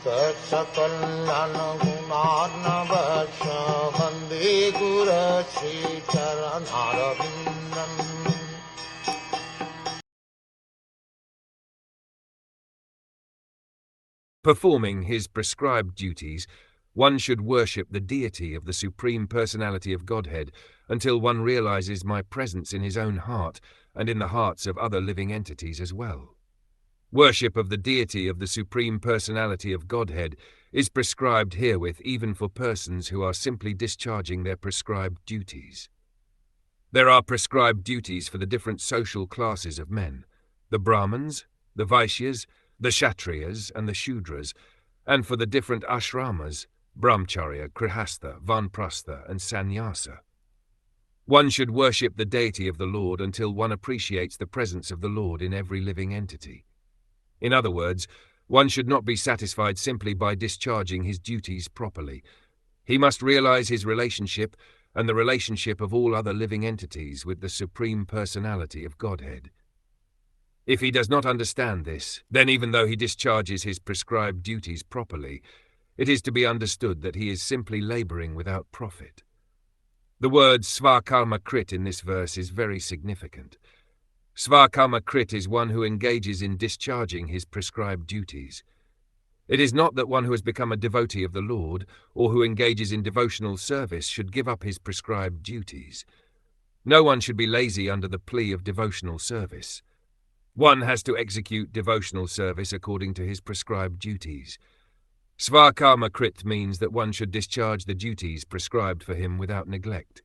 Saksakalyan gunarnavasya Vande Guru Sri Charanaravindan. Performing his prescribed duties, one should worship the deity of the Supreme Personality of Godhead until one realizes my presence in his own heart and in the hearts of other living entities as well. Worship of the deity of the Supreme Personality of Godhead is prescribed herewith even for persons who are simply discharging their prescribed duties. There are prescribed duties for the different social classes of men, the Brahmins, the Vaishyas, the Kshatriyas and the Shudras, and for the different ashramas, Brahmacharya, Grihastha, Vanprastha and Sannyasa. One should worship the deity of the Lord until one appreciates the presence of the Lord in every living entity. In other words, one should not be satisfied simply by discharging his duties properly. He must realize his relationship and the relationship of all other living entities with the Supreme Personality of Godhead. If he does not understand this, then even though he discharges his prescribed duties properly, it is to be understood that he is simply laboring without profit. The word svakarma krit in this verse is very significant. Svakarma krit is one who engages in discharging his prescribed duties. It is not that one who has become a devotee of the Lord or who engages in devotional service should give up his prescribed duties. No one should be lazy under the plea of devotional service. One has to execute devotional service according to his prescribed duties. Svakarma krit means that one should discharge the duties prescribed for him without neglect.